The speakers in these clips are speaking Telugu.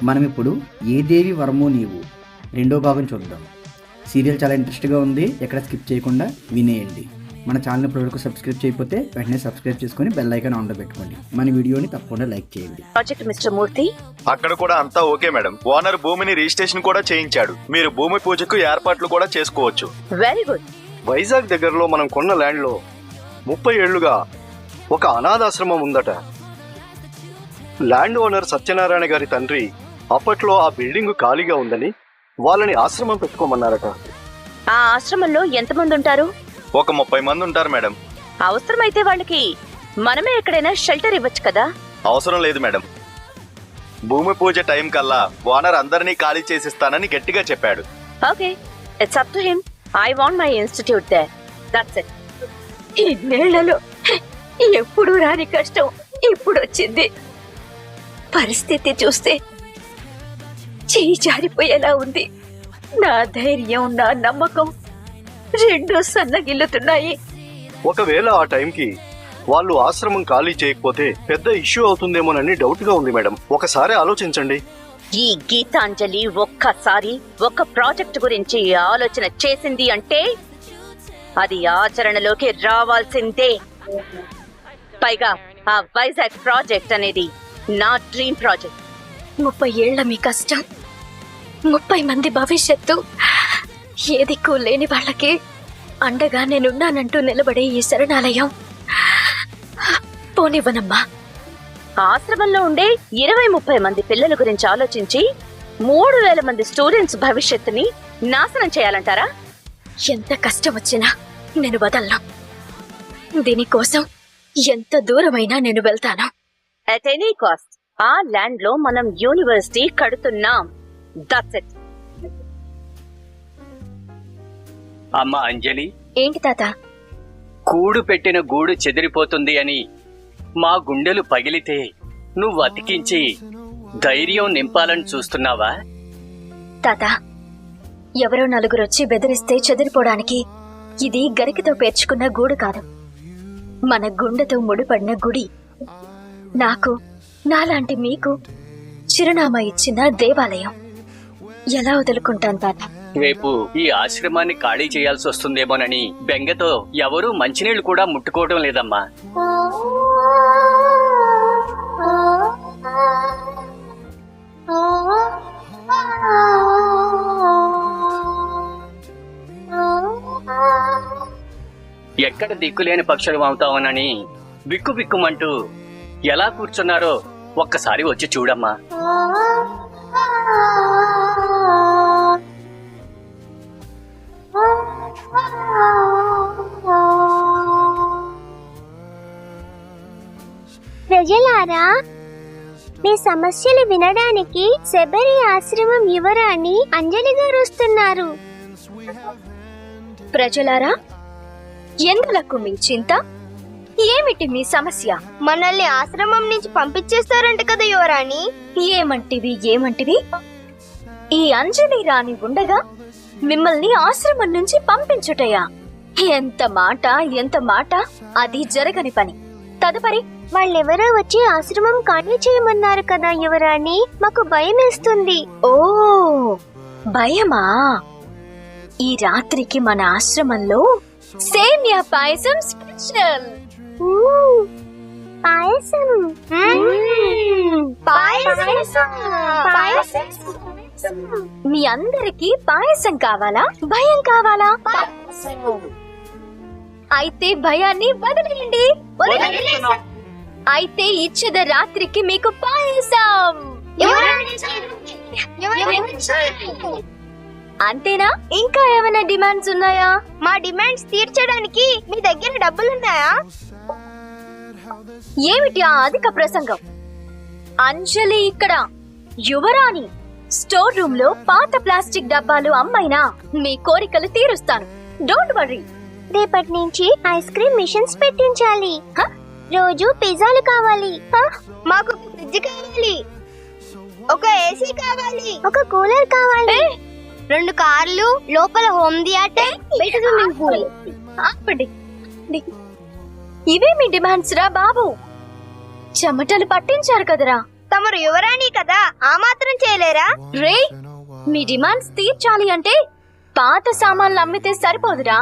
మనం ఇప్పుడు ఏ దేవి వరమో నీవు రెండో భాగం చూద్దాం. సీరియల్ చాలా ఇంట్రెస్ట్గా ఉంది, ఎక్కడ స్కిప్ చేయకుండా వినేయండి. మన ఛానల్ ఇప్పటివరకు సబ్స్క్రైబ్ చేయకపోతే వెంటనే సబ్స్క్రైబ్ చేసుకుని బెల్ ఐకాన్ ఆన్లో పెట్టుకోండి. మన వీడియోని తప్పకుండా లైక్ చేయండి. ప్రాజెక్ట్ మిస్టర్ మూర్తి, అక్కడ కూడా అంతా ఓకే మేడం. ఓనర్ భూమిని రిజిస్ట్రేషన్ కూడా చేయించాడు. మీరు భూమి పూజకు ఏర్పాట్లు కూడా చేసుకోవచ్చు. Very good. వైజాగ్ దగ్గరలో మనం కొన్న ల్యాండ్ లో 30 ఏళ్లుగా ఒక అనాథాశ్రమం ఉందట. ల్యాండ్ ఓనర్ సత్యనారాయణ గారి తండ్రి అప్పట్లో ఆ బిల్డింగ్ ఖాళీగా ఉందని వాళ్ళని ఆశ్రమం పెట్టుకోమన్నారట. ఆ ఆశ్రమంలో ఎంతమంది ఉంటారు? ఒక 30 మంది ఉంటారు మేడం. అవసరమైతే వాళ్ళకి మనమే ఎక్కడైనా షెల్టర్ ఇవ్వచ్చు కదా? అవసరం లేదు మేడం. భూమి పూజ టైం కల్లా ఓనర్ అందరినీ ఖాళీ చేసిస్తానని గట్టిగా చెప్పాడు. Okay, it's up to him. I want my institute there. That's it. ఇన్నేళ్లలో ఎప్పుడు రాని కష్టం ఇప్పుడు వచ్చింది. పరిస్థితి చూస్తే చెయ్యి జారిపోయేలా ఉంది. నా ధైర్యం, నా నమ్మకం రెండు సన్నగిల్లుతున్నాయి. ఒకవేళ ఆ టైంకి వాళ్ళు ఆశ్రమం ఖాళీ చేయకపోతే పెద్ద ఇష్యూ అవుతుందేమోనని డౌట్ గా ఉంది మేడం. ఒకసారి ఆలోచించండి. ఈ గీతాంజలి ఒక్కసారి ఒక ప్రాజెక్ట్ గురించి ఆలోచన చేసింది అంటే అది ఆచరణలోకి రావాల్సిందే. పైగా ఆ వైజాగ్ ప్రాజెక్ట్ అనేది నా డ్రీమ్ ప్రాజెక్ట్. 30 ఏళ్ల మీ కష్టం, 30 మంది భవిష్యత్తు, ఏ దిక్కు లేని వాళ్ళకి అండగా నేనున్నానంటూ నిలబడే ఈ శరణాలయం పోనివ్వనమ్మా. ఆశ్రమంలో ఉండే 20-30 మంది పిల్లల గురించి ఆలోచించి 3000 మంది స్టూడెంట్స్ భవిష్యత్తుని నాశనం చేయాలంటారా? ఎంత కష్టం వచ్చినా నేను వదలను. దీనికోసం ఎంత దూరమైనా నేను వెళ్తాను. అట్ ఎనీ కాస్ట్ ఆ ల్యాండ్ లో మనం యూనివర్సిటీ కడుతున్నాం. That's it. అమ్మ అంజలి, ఏంటి తాత? కూడు పెట్టిన గూడు చెదిరిపోతుంది అని మా గుండెలు పగిలితే నువ్వు అతికించి ధైర్యం నింపాలని చూస్తున్నావా? తాత, ఎవరో నలుగురొచ్చి బెదిరిస్తే చెదిరిపోవడానికి ఇది గరికతో పేర్చుకున్న గూడు కాదు, మన గుండెతో ముడిపడిన గుడి. నాకు, నాలాంటి మీకు చిరునామా ఇచ్చిన దేవాలయం. ఎలా వదులుకుంటాను తాత? రేపు ఈ ఆశ్రమాన్ని ఖాళీ చేయాల్సి వస్తుందేమోనని బెంగతో ఎవరూ మంచినీళ్లు కూడా ముట్టుకోవడం లేదమ్మా. ఎక్కడ దిక్కులేని పక్షులు అవుతామోనని బిక్కు బిక్కుమంటూ ఎలా కూర్చున్నారో ఒక్కసారి వచ్చి చూడమ్మా. ప్రజలారా, మీ సమస్యలు వినడానికి శబరి ఆశ్రమం యువరాణి అంజలి గారు వస్తున్నారు. ప్రజలారా, ఎందులకు మీ చింత? ఏమిటి మీ సమస్య? మనల్ని ఆశ్రమం నుంచి పంపించేస్తారంట కదా యువరాణి. ఏమంటివి? ఈ అంజలి రాణి ఉండగా మిమ్మల్ని ఆశ్రమం నుంచి పంపించుటయా? ఎంత మాట! అది జరగని పని. తదుపరి వాళ్ళెవరో వచ్చి ఆశ్రమం ఖాళీ చేయమన్నారు కదా యువరాణి. మాకు భయం వేస్తుంది. ఓ, భయమా? ఈ రాత్రికి మన ఆశ్రమంలో సేమియా పాయసం స్పెషల్. పాయసం. మీ అందరికి పాయసం కావాలా, భయం కావాలా? అయితే భయాన్ని వదిలేయండి. అయితే ఇచ్చద రాత్రికి మీకు పాయసం. అంతేనా? ఇంకా ఏమైనా డిమాండ్స్ ఉన్నాయా? మా డిమాండ్స్ తీర్చడానికి మీ దగ్గర డబ్బులున్నాయా? ఏమిటి ఆ అధిక ప్రసంగం? అంజలి ఇక్కడ యువరాణి. స్టోర్ రూమ్ లో పాత ప్లాస్టిక్ డబ్బాలు అమ్మైనా మీ కోరికలు తీరుస్తాను. Don't worry. రేపటి నుంచి ఐస్ క్రీమ్ మిషన్స్ పెట్టించాలి. రోజు పిజ్జాలు కావాలి. మాకు ఫ్రిడ్జ్ కావాలి, ఒక ఏసీ కావాలి, ఒక కూలర్ కావాలి, 2 కార్లు, లోపల హోమ్ థియేటర్, బయట స్విమ్మింగ్ పూల్. ఆపండి. ఇవే మీ డిమాండ్స్ రా బాబు? చెమటలు పట్టించారు కదరా. తమరు యువరాణి కదా, ఆ మాత్రం చేయలేదు. ఇచ్చారా? రే, మీ డిమాండ్స్ తీర్చాలి అంటే పాత సామాన్లు అమ్మితే సరిపోదురా,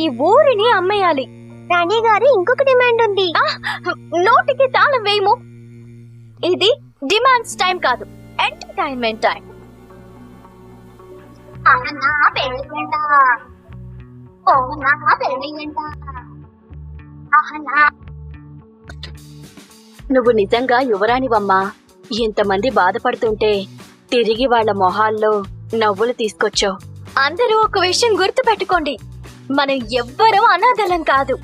ఈ ఊరిని అమ్మేయాలి. రాణి గారు ఇంకొక డిమాండ్ ఉంది. నోటికి తాళం వేయము. ఇది డిమాండ్స్ టైం కాదు, ఎంటర్టైన్మెంట్ టైం. నువ్వు నిజంగా యువరాణివమ్మా. ఇంతమంది బాధపడుతుంటే తిరిగి వాళ్ళ మొహాల్లో నవ్వులు తీసుకొచ్చావు. అందరూ ఒక విషయం గుర్తు పెట్టుకోండి, మనం ఎవ్వరూ అనాథలం కాదు.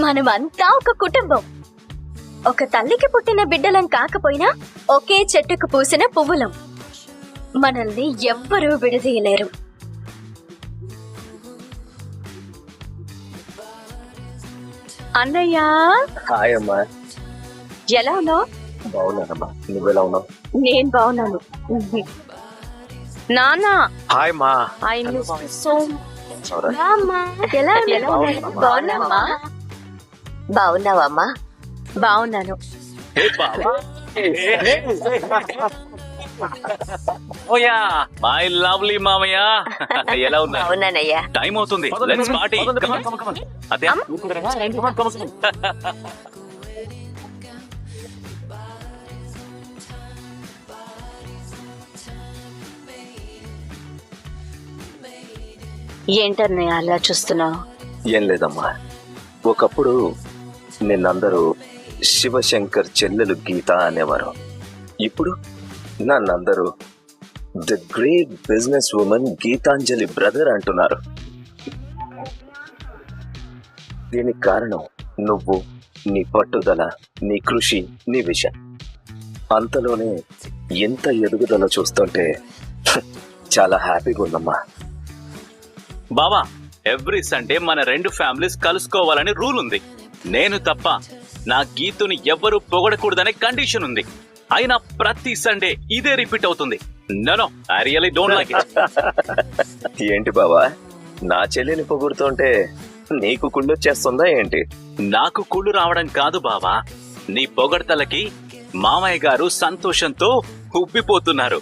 మనమంతా ఒక కుటుంబం. ఒక తల్లికి పుట్టిన బిడ్డలం కాకపోయినా ఒకే చెట్టుకు పూసిన పువ్వులం. మనల్ని ఎవ్వరూ విడదీయలేరు. అన్నయ్య, హాయ్ అమ్మా. ఎలా ఉన్నావు? బాగున్నానమ్మా, నువ్వెలా ఉన్నావు? నేను బాగున్నాను. నాన్న, హాయ్ మా. I miss you so much. ఎలా బాగున్నావా? బాగున్నావమ్మా? బాగున్నాను. ఓయా మై లవ్లీ మామయ్య, ఎలా ఉన్నా? అవునానయ్యా. టైం అవుతుంది, లెట్స్ పార్టీ. అదే ఏంటన్నయ్య అలా చూస్తున్నావు? ఏం లేదమ్మా, ఒకప్పుడు నిన్నందరూ శివశంకర్ చెల్లెలు గీత అనేవారు. ఇప్పుడు నన్నందరూ the great business woman Geetanjali brother అంటున్నారు. దీనికి కారణం నువ్వు, నీ పట్టుదల, నీ కృషి, నీ విషయం. అంతలోనే ఎంత ఎదుగుదల చూస్తుంటే చాలా హ్యాపీగా ఉందమ్మా. బావా, ఎవ్రీ సండే మన రెండు ఫ్యామిలీస్ కలుసుకోవాలని రూల్ ఉంది. నేను తప్ప నా గీతుని ఎవ్వరూ పొగడకూడదనే కండిషన్ ఉంది. అయినా ప్రతి సండే ఇదే రిపీట్ అవుతుంది. No, I really don't like it. ఏంటి బావా, నా చెల్లిని పొగుడుతుంటే నీకు కుళ్ళొచ్చేస్తుందా ఏంటి? నాకు కుళ్ళు రావడం కాదు బావా, నీ పొగడ్తలకి మామయ్య గారు సంతోషంతో ఉబ్బిపోతున్నారు.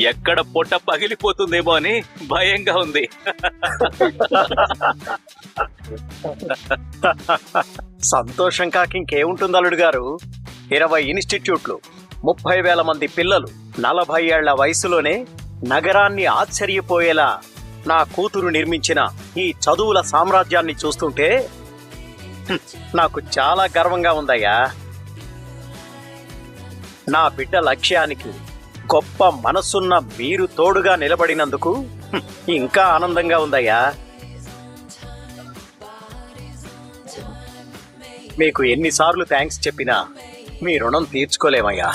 ఎక్కడ పొట్ట పగిలిపోతుందేమో అని భయంగా ఉంది. సంతోషం కాక ఇంకేముంటుంది అల్లుడు గారు? 20 ఇన్స్టిట్యూట్లు, 30,000 మంది పిల్లలు, 40 ఏళ్ల వయసులోనే నగరాన్ని ఆశ్చర్యపోయేలా నా కూతురు నిర్మించిన ఈ చదువుల సామ్రాజ్యాన్ని చూస్తుంటే నాకు చాలా గర్వంగా ఉందయ్యా. నా బిడ్డ లక్ష్యానికి గొప్ప మనసున్న మీరు తోడుగా నిలబడినందుకు ఇంకా ఆనందంగా ఉందయ్యా. మీకు ఎన్నిసార్లు థ్యాంక్స్ చెప్పినా మీ రుణం తీర్చుకోలేమయ్యా.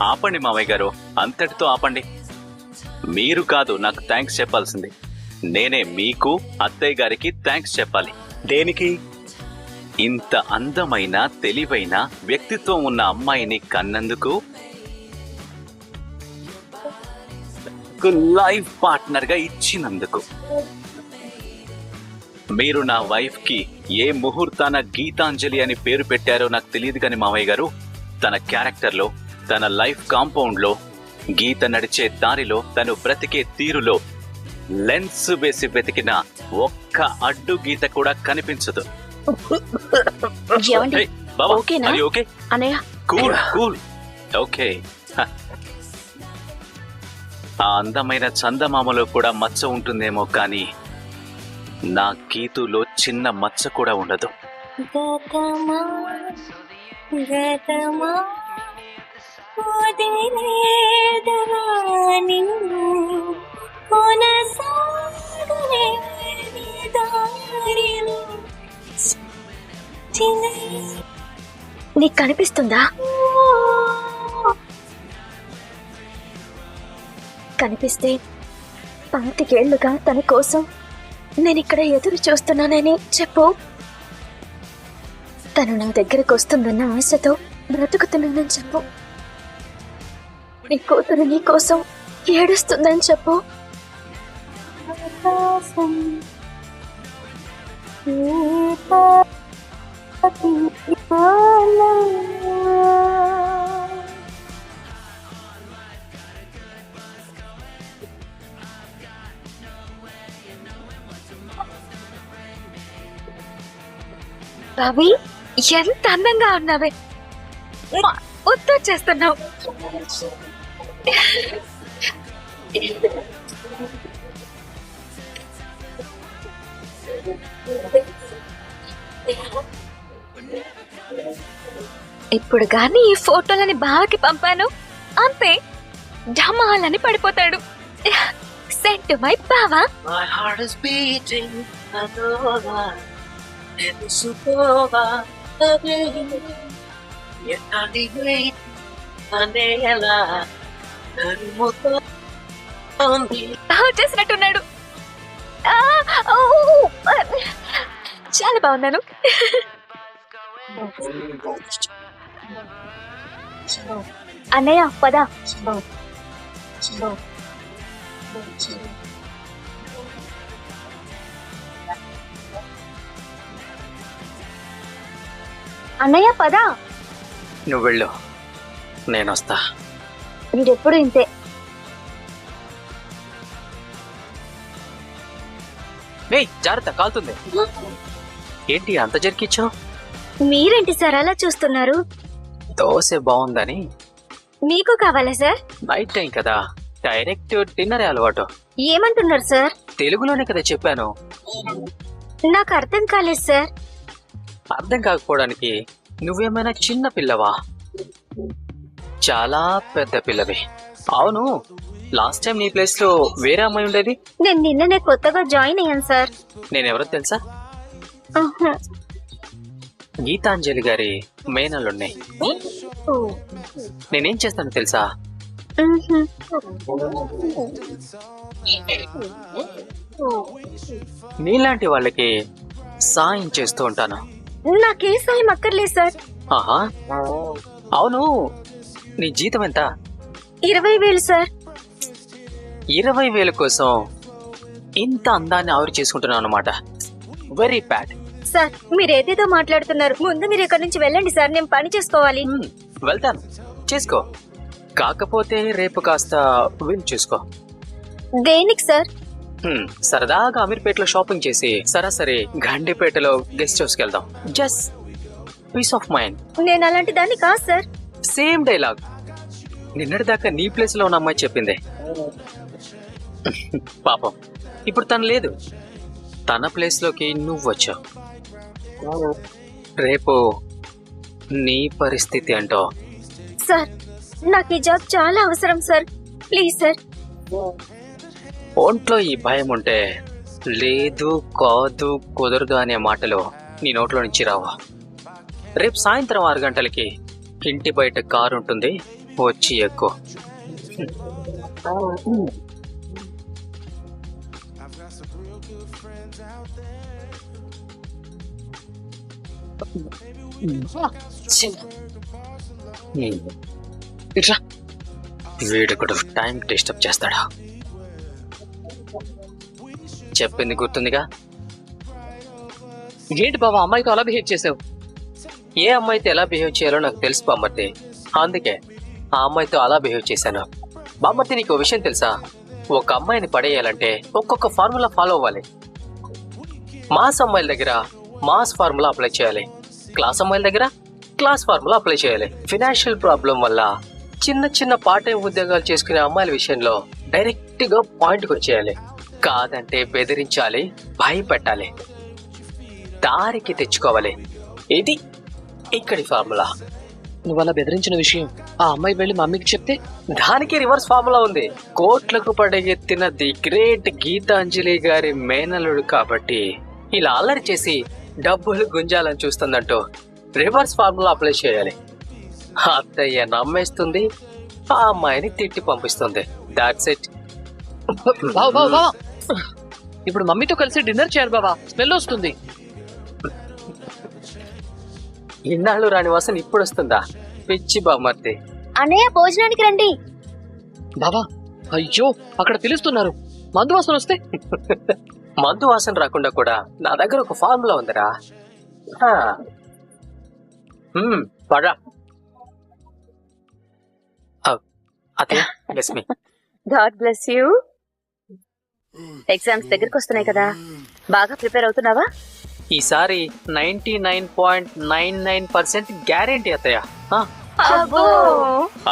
ఆపండి మామయ్య గారు, అంతటితో ఆపండి. మీరు కాదు నాకు థ్యాంక్స్ చెప్పాల్సింది, నేనే మీకు, అత్తయ్య గారికి థ్యాంక్స్ చెప్పాలి. దేనికి? ఇంత అందమైన, తెలివైన వ్యక్తిత్వం ఉన్న అమ్మాయిని కన్నందుకు, లైఫ్ పార్ట్నర్ గా ఇచ్చినందుకు. మీరు నా వైఫ్ కి ఏ ముహూర్తాన గీతాంజలి అని పేరు పెట్టారో నాకు తెలియదు కానీ మామయ్య గారు, తన క్యారెక్టర్ లో, తన లైఫ్ కాంపౌండ్ లో, గీత నడిచే దారిలో, తను బ్రతికే తీరులో లెన్స్ వేసి వెతికిన ఒక్క అడ్డు గీత కూడా కనిపించదు. ఏమండి? Hey, బాబా, ఓకేనా? are you okay? అన్నయ్య, కూల్ కూల్, ఓకే. ఆ అందమైన చందమామలో కూడా మచ్చ ఉంటుందేమో కానీ నా గీతులో చిన్న మచ్చ కూడా ఉండదు. గతమా గతమా వదిలేదనా నిన్ను కొనసాగనే దారిలో నీకు కనిపిస్తుందా? కనిపిస్తే 25 ఏళ్లుగా తన కోసం నేనిక్కడ ఎదురు చూస్తున్నానని చెప్పు. తను నా దగ్గరకు వస్తుందన్న ఆశతో బ్రతుకుతున్నానని చెప్పు. నీ కూతురు నీ కోసం ఏడుస్తుందని చెప్పు. ఆకాశం రవి ఎంత అందంగా ఉన్నావే, వచ్చేస్తున్నావు. ఇప్పుడు గాని ఈ ఫోటోలని బావకి పంపాను అంతే, ఢమాలని పడిపోతాడు. సెంట్ మై బావా. My heart is beating, I know that it's supova again. You're not great, Manela. వచ్చేసినట్టున్నాడు. చాలా బాగున్నాను. అన్నయ్య పద. అన్నయ్య పద. నువ్వు వెళ్ళు, నేను వస్తా. వీడెప్పుడు ఇంతే. జాగ్రత్త, కాలుతుంది. ఏంటి అంత జరికిచ్చావు? మీరేంటి సార్ అలా చూస్తున్నారు? దోశ బాగుందని. మీకు కావాలా సార్? నైట్ టైం కదా, డైరెక్ట్ డిన్నరే అలవాటు. ఏమంటున్నారు సార్? తెలుగులోనే కదా చెప్పాను. నాకు అర్థం కాలేదు సార్. అర్థం కాకపోవడానికి నువ్వేమైనా చిన్న పిల్లవా? చాలా పెద్ద పిల్లవి. అవును, లాస్ట్ టైం నీ ప్లేస్ లో వేరే అమ్మాయి ఉండేది. నేను నిన్ననే కొత్తగా జాయిన్ అయ్యాను సార్. నేనెవరో తెలుసా? గీతాంజలి గారి మేనలున్నాయి. నేనేం చేస్తాను తెలుసా? నీలాంటి వాళ్ళకి సాయం చేస్తూ ఉంటాను. నాకే సాయం అక్కర్లేదు సార్. ఆహా, అవును, నీ జీతం ఎంత? 20,000 సార్. 20,000 కోసం ఇంత అందాన్ని ఆవిరి చేసుకుంటున్నావు అన్నమాట. Very bad. సార్ మీరు ఏదేదో మాట్లాడుతున్నారు. ముందు మీరు ఇక్కడి నుంచి వెళ్ళండి సార్, నేను పని చేసుకోవాలి. వెళ్తాను, చేసుకో. కాకపోతే రేపు కాస్త వీలు చూసుకో. దేనికి సార్? సరదాగా అమీర్పేటలో షాపింగ్ చేసి సరాసరి గండిపేటలో గెస్ట్ హౌస్కి వెళ్దాం. Just peace of mind. నేను అలాంటి దాన్ని కాదు సార్. సేమ్ డైలాగ్ నిన్నటిదాకా నీ ప్లేస్ లో ఉన్న అమ్మాయి చెప్పింది. పాపం ఇప్పుడు తను లేదు, తన ప్లేస్ లోకి నువ్వు వచ్చావు. రేపు నీ పరిస్థితి అంటో. సార్ నాకు ఈ జాబ్ చాలా అవసరం సార్, ప్లీజ్ సార్. ఒంట్లో ఈ భయం ఉంటే లేదు, కాదు, కుదరదు అనే మాటలు నీ నోట్లో నుంచి రావా. రేపు సాయంత్రం 6 గంటలకి ఇంటి బయట కారు ఉంటుంది, వచ్చి ఎక్కువ. వీడు కూడా టైం డిస్టర్బ్ చేస్తాడా? చెప్పింది గుర్తుందిగా? ఏంటి బాబా అమ్మాయితో అలా బిహేవ్ చేసావు? ఏ అమ్మాయితో ఎలా బిహేవ్ చేయాలో నాకు తెలుసు బామ్మర్తి, అందుకే ఆ అమ్మాయితో అలా బిహేవ్ చేశాను. బామ్మర్తి నీకు విషయం తెలుసా? ఒక అమ్మాయిని పడేయాలంటే ఒక్కొక్క ఫార్ములా ఫాలో అవ్వాలి. మాస్ అమ్మాయిల దగ్గర మాస్ ఫార్ములా అప్లై చేయాలి, క్లాస్ అమ్మాయిల దగ్గర క్లాస్ ఫార్ములా అప్లై చేయాలి. ఫినాన్షియల్ ప్రాబ్లం వల్ల చిన్న చిన్న పార్ట్ టైం ఉద్యోగాలు చేసుకునే అమ్మాయిల విషయంలో డైరెక్ట్ గా పాయింట్కి వచ్చేయాలి. కాదంటే బెదిరించాలి, భయపెట్టాలి, దారికి తెచ్చుకోవాలి. ఇది ఇక్కడి ఫార్ములా. నువ్వు అలా బెదిరించిన విషయం ఆ అమ్మాయి వెళ్ళి మమ్మీకి చెప్తే? దానికి రివర్స్ ఫార్ములా ఉంది. కోట్లకు పడగెత్తిన ది గ్రేట్ గీతాంజలి గారి మేనలుడు కాబట్టి ఇలా అల్లరి చేసి డబ్బులు గుంజాలని చూస్తుందంటూ రివర్స్ ఫార్ములా అప్లై చేయాలి. అత్తయ్య నమ్మేస్తుంది, ఆ అమ్మాయిని తిట్టి పంపిస్తుంది. That's it. ఇప్పుడు మమ్మీతో కలిసి డిన్నర్ చేయాలి బాబా, స్మెల్ వస్తుంది. ఇన్నాళ్ళు రాని వాసన ఇప్పుడు వస్తుందా? పిచ్చి బామ్మర్తి. అన్నయ్య భోజనానికి రండి. బాబా అయ్యో అక్కడ పిలుస్తున్నారు, మందు వాసన వస్తే. మందు వాసన రాకుండా కూడా నా దగ్గర ఒక ఫార్ములా ఉందిరా. పడా అదే bless me. God bless you. Exams దగ్గరికి వస్తున్నాయి కదా, బాగా ప్రిపేర్ అవుతున్నావా? ఈసారి 99.99% గ్యారెంటీ అత్తయ్య.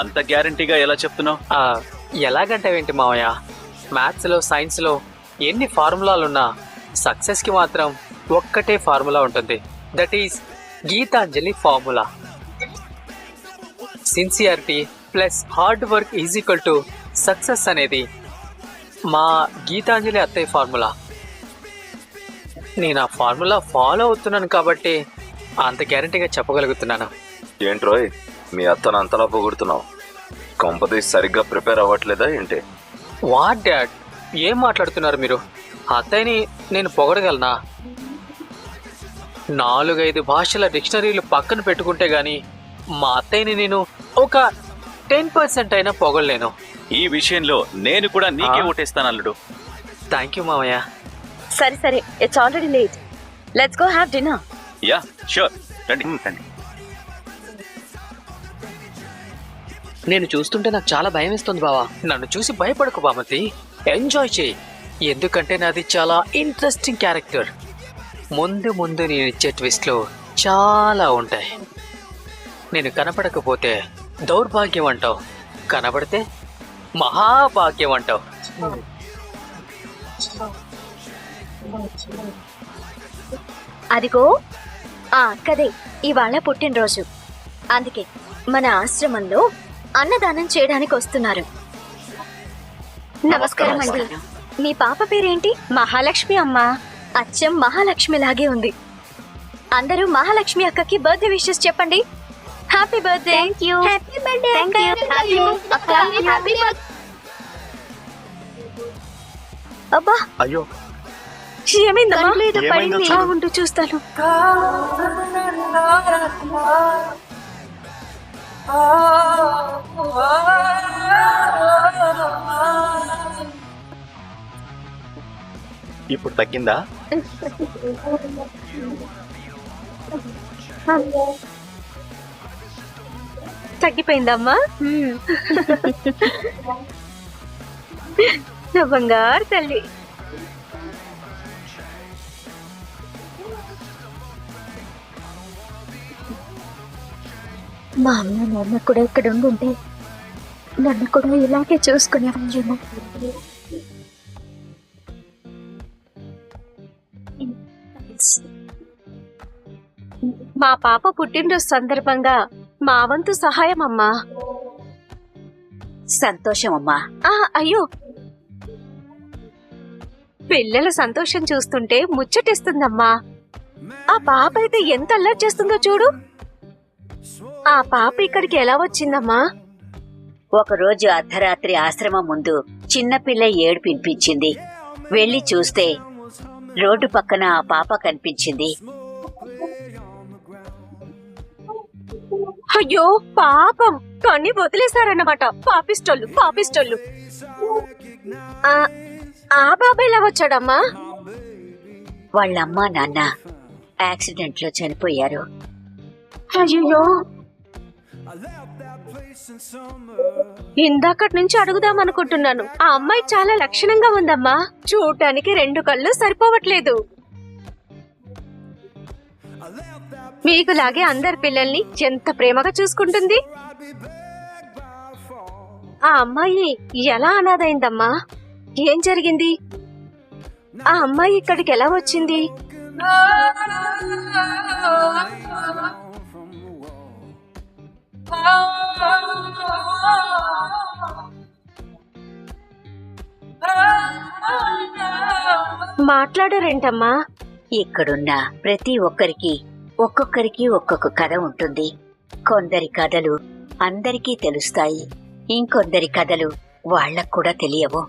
అంత గ్యారంటీగా ఎలా చెప్తున్నావు? ఎలాగంటావేంటి మావయ్య, మ్యాథ్స్లో సైన్స్లో ఎన్ని ఫార్ములాలున్నా సక్సెస్కి మాత్రం ఒక్కటే ఫార్ములా ఉంటుంది. That is Geetanjali formula. Sincerity plus hard work is equal to success అనేది మా గీతాంజలి అత్తయ్య ఫార్ములా. నేను ఆ ఫార్ములా ఫాలో అవుతున్నాను కాబట్టి అంత గ్యారంటీగా చెప్పగలుగుతున్నాను. ఏంట్రోయ్ మీ అత్తను అంతలా పొగుడుతున్నావు? కొంపదీసి సరిగ్గా ప్రిపేర్ అవ్వట్లేదా ఏంటి? వాట్ డాడ్, ఏం మాట్లాడుతున్నారు మీరు? అత్తయ్యని నేను పొగడగలనా? 4-5 భాషల డిక్షనరీలు పక్కన పెట్టుకుంటే గాని మా అత్తయ్యని నేను ఒక 10% అయినా పొగడలేను. ఈ విషయంలో నేను కూడా నీకే ఓటేస్తాను అల్లుడు. థ్యాంక్ యూ మావయ్య. సరే సరే, it's already late. Let's go have dinner. Yeah sure, రండి రండి. నేను చూస్తుంటే నాకు చాలా భయం వేస్తుంది బావా. నన్ను చూసి భయపడకు బామతి, ఎంజాయ్ చేయి. ఎందుకంటే నాది చాలా ఇంట్రెస్టింగ్ క్యారెక్టర్. ముందు ముందు నేను ఇచ్చే ట్విస్ట్లు చాలా ఉంటాయి. నేను కనపడకపోతే దౌర్భాగ్యం అంటావు, కనబడితే మహాభాగ్యం అంటావు. అదిగో ఆ అక్కదే ఇవాళ పుట్టినరోజు. అందుకే మన ఆశ్రమంలో అన్నదానం చేయడానికి వస్తున్నారు. నమస్కారం అండి. మీ పాప పేరేంటి? మహాలక్ష్మి అమ్మా. అచ్చం మహాలక్ష్మి లాగే ఉంది. అందరూ మహాలక్ష్మి అక్కకి బర్త్డే విషెస్ చెప్పండి. Happy birthday. హ్యాపీ బర్త్డే అబ్బా, అయ్యో ఏమైందమ్మా? ఏమైందో చూడు. ఉంటూ చూస్తాను. ఇప్పుడు తగ్గిందా? తగ్గిపోయిందమ్మా. నా బంగారు తల్లి. మా అమ్మ నాన్న కూడా ఇక్కడ ఉండుంటే నన్ను కూడా ఇలాగే చూసుకునేవాళ్ళేమో. మా పాప పుట్టినరోజు సందర్భంగా మా వంతు సహాయం అమ్మా. సంతోషం అమ్మా. అయ్యో, పిల్లల సంతోషం చూస్తుంటే ముచ్చటేస్తుందమ్మా. ఆ పాప అయితే ఎంత అల్లరి చేస్తుందో చూడు. ఆ పాప ఇక్కడికి ఎలా వచ్చిందమ్మా? ఒకరోజు అర్ధరాత్రి ఆశ్రమం ముందు చిన్నపిల్ల ఏడుపు వినిపించింది. వెళ్లి చూస్తే రోడ్డు పక్కన ఆ పాప కనిపించింది. అయ్యో పాపం, కానీ వదిలేశారన్నమాట. పాపిస్టోళ్ళు పాపిస్టోళ్ళు. ఆ బాబా ఎలా వచ్చాడమ్మా? వాళ్ళమ్మ నాన్న యాక్సిడెంట్ లో చనిపోయారు. అయ్యో, ఇందాకటి నుంచి అడుగుదామనుకుంటున్నాను. ఆ అమ్మాయి చాలా లక్షణంగా ఉందమ్మా. చూడటానికి 2 కళ్ళు సరిపోవట్లేదు. మీకులాగే అందరి పిల్లల్ని ఎంత ప్రేమగా చూసుకుంటుంది. ఆ అమ్మాయి ఎలా అనాథైందమ్మా? ఏం జరిగింది? ఆ అమ్మాయి ఇక్కడికి ఎలా వచ్చింది? మాట్లాడారేంటమ్మా? ఇక్కడున్న ప్రతి ఒక్కరికి ఒక్కొక్క కథ ఉంటుంది. కొందరి కథలు అందరికీ తెలుస్తాయి, ఇంకొందరి కథలు వాళ్ళకు కూడా తెలియవు.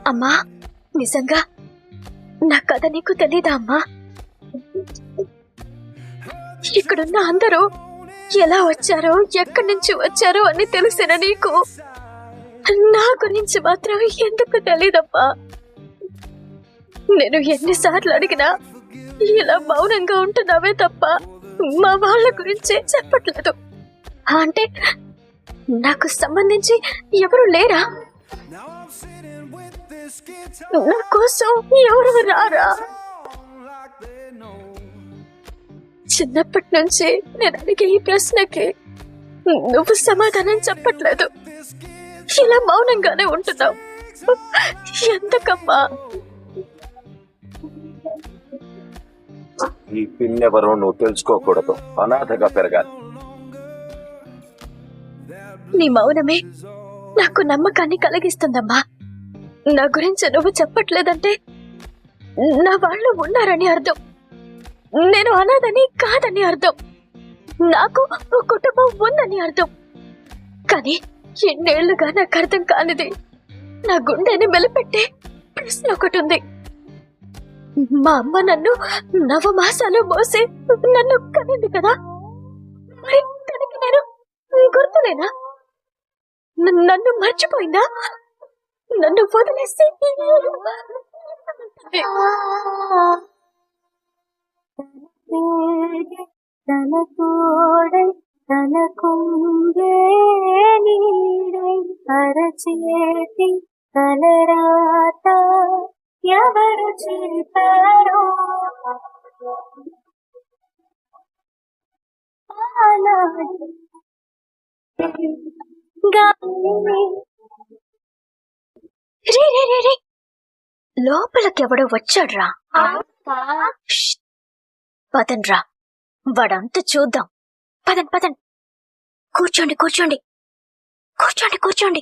అమ్మా, నిజంగా నా కథ నీకు తెలీదా అమ్మా? ఇక్కడున్న అందరూ ఎలా వచ్చారో, ఎక్కడి నుంచి వచ్చారో అని తెలిసిన నీకు నా గురించి మాత్రం ఎందుకు తెలీదమ్మా? నేను ఎన్నిసార్లు అడిగినా ఇలా మౌనంగా ఉంటున్నావే తప్ప మా వాళ్ళ గురించి చెప్పట్లేదు. అంటే నాకు సంబంధించి ఎవరు లేరా? నా కోసం ఎవరు రారా? చిన్నప్పటి నుంచి నేను అడిగే ఈ ప్రశ్నకి నువ్వు సమాధానం చెప్పట్లేదు. ఇలా మౌనంగానే ఉంటున్నావు. ఎందుకమ్మా? ఈ పిన్నెవరో నువ్వు తెలుసుకోకూడదు, అనాథగా పెరగాలి. నీ మౌనమే నాకు నమ్మకాన్ని కలిగిస్తుందమ్మా. నా గురించి నువ్వు చెప్పట్లేదంటే నా వాళ్ళు ఉన్నారని అర్థం. నేను అనాథని కాదని అర్థం. నాకు ఓ కుటుంబం ఉందని అర్థం. కానీ ఎన్నేళ్లుగా నాకు అర్థం కానిది, నా గుండెని మెలిపెట్టే ప్రశ్న ఒకటి ఉంది. మా అమ్మ నన్ను 9 మాసాలు మోసి నన్ను కనింది కదా, మరి తనకి నేను గుర్తులేనా? నన్ను మర్చిపోయిందా? నన్ను వదిలేసి తన తోడై తన కుంగే నీడై అరచేతి తలరాత ఎవరు చేతారో రే రే రే రే, లోపలికెవడో వచ్చాడ్రా. పదండ్రా, వాడంతా చూద్దాం. పదండి పదండి. కూర్చోండి కూర్చోండి కూర్చోండి కూర్చోండి.